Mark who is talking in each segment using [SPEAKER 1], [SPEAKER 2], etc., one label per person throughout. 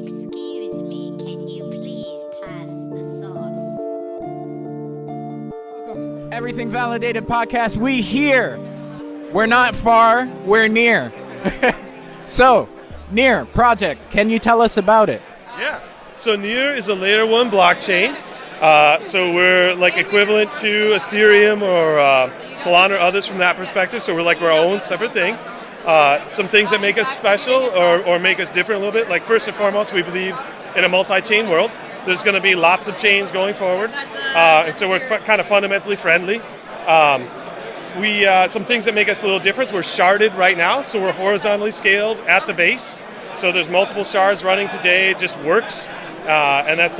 [SPEAKER 1] Excuse me, can you please pass the sauce?
[SPEAKER 2] Welcome, Everything Validated Podcast. We here. We're not far, we're near. So, Near project, can you tell us about it?
[SPEAKER 3] Yeah. So Near is a layer 1 blockchain. So we're like equivalent to Ethereum or Solana or others from that perspective. So we're like our own separate thing. Some things that make us special or make us different a little bit. Like first and foremost, we believe in a multi-chain world. There's going to be lots of chains going forward. And so we're kind of fundamentally friendly. Some things that make us a little different. We're sharded right now, so we're horizontally scaled at the base. So there's multiple shards running today. It just works, and that's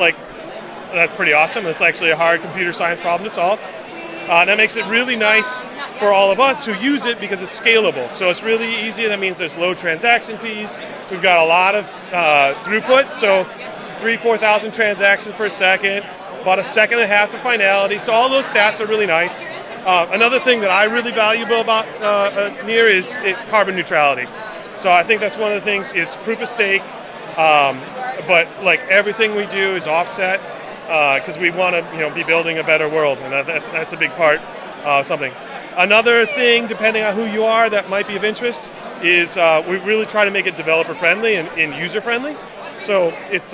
[SPEAKER 3] pretty awesome. That's actually a hard computer science problem to solve. And that makes it really nice for all of us who use it because it's scalable. So it's really easy. That means there's low transaction fees. We've got a lot of throughput. So 3,000-4,000 transactions per second, about a second and a half to finality. So all those stats are really nice. Another thing that I really value about Near is it's carbon neutrality. So I think that's one of the things. It's proof of stake, but like everything we do is offset because we want to be building a better world, and that's a big part of something. Another thing, depending on who you are, that might be of interest is we really try to make it developer friendly and user friendly. So it's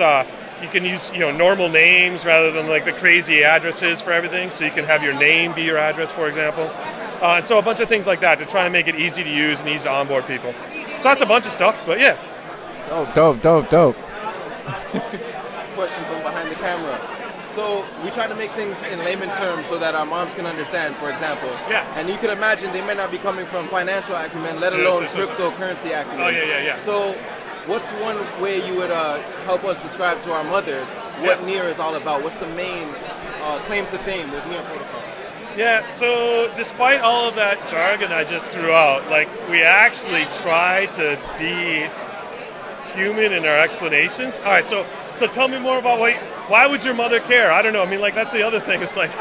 [SPEAKER 3] you can use normal names rather than like the crazy addresses for everything. So you can have your name be your address, for example. And so a bunch of things like that to try and make it easy to use and easy to onboard people. So that's a bunch of stuff, but yeah.
[SPEAKER 2] Dope.
[SPEAKER 4] Question from behind the camera. So we try to make things in layman terms so that our moms can understand, for example.
[SPEAKER 3] Yeah.
[SPEAKER 4] And you can imagine they may not be coming from financial acumen, let alone cryptocurrency acumen.
[SPEAKER 3] Oh, yeah.
[SPEAKER 4] So what's one way you would help us describe to our mothers what Near is all about? What's the main claim to fame with Near Protocol?
[SPEAKER 3] Yeah, so despite all of that jargon I just threw out, like we actually try to be human in our explanations. All right, so tell me more about why would your mother care? I don't know. I mean, like that's the other thing. It's like
[SPEAKER 4] it's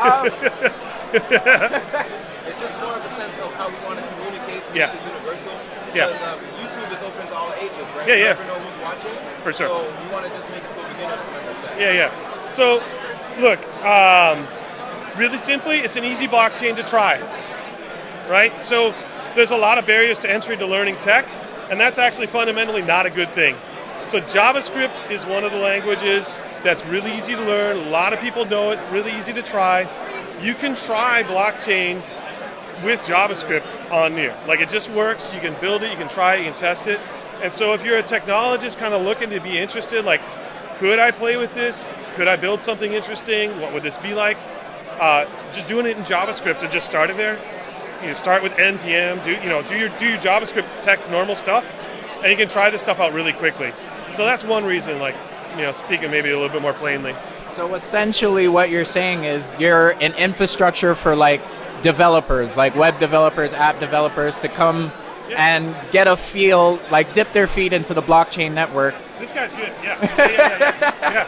[SPEAKER 4] just more of a sense of how we want to communicate to make it universal. Because YouTube is open to all ages, right?
[SPEAKER 3] Yeah.
[SPEAKER 4] You never know who's watching.
[SPEAKER 3] For sure.
[SPEAKER 4] So you want to just make it so beginners can understand.
[SPEAKER 3] Yeah. So look, really simply, it's an easy blockchain to try, right? So there's a lot of barriers to entry to learning tech, and that's actually fundamentally not a good thing. So JavaScript is one of the languages that's really easy to learn. A lot of people know it, really easy to try. You can try blockchain with JavaScript on Near. Like it just works, you can build it, you can try it, you can test it. And so if you're a technologist kind of looking to be interested, like, could I play with this? Could I build something interesting? What would this be like? Just doing it in JavaScript and just starting there. You start with npm, do your JavaScript text normal stuff, and you can try this stuff out really quickly. So that's one reason, speaking maybe a little bit more plainly.
[SPEAKER 2] So essentially what you're saying is you're an infrastructure for like developers, like web developers, app developers to come and get a feel, like dip their feet into the blockchain network.
[SPEAKER 3] This guy's good, yeah.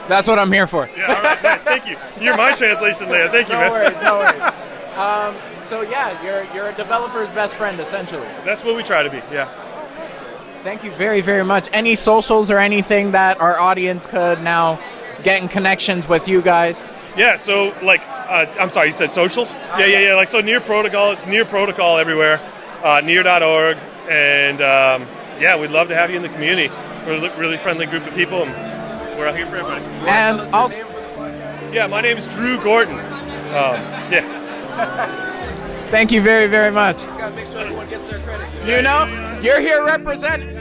[SPEAKER 2] That's what I'm here for.
[SPEAKER 3] Yeah, all right, nice, thank you. You're my translation there, thank you, man.
[SPEAKER 2] No worries. So yeah, you're a developer's best friend, essentially.
[SPEAKER 3] That's what we try to be, yeah.
[SPEAKER 2] Thank you very, very much. Any socials or anything that our audience could now get in connections with you guys?
[SPEAKER 3] Yeah, so I'm sorry, you said socials? Yeah. Like so Near Protocol, it's Near Protocol everywhere, near.org, and we'd love to have you in the community. We're a really friendly group of people, and we're out here for everybody.
[SPEAKER 2] And also,
[SPEAKER 3] yeah, my name is Drew Gordon.
[SPEAKER 2] Thank you very, very much.
[SPEAKER 4] Just gotta make sure everyone gets their credit.
[SPEAKER 2] You're here representing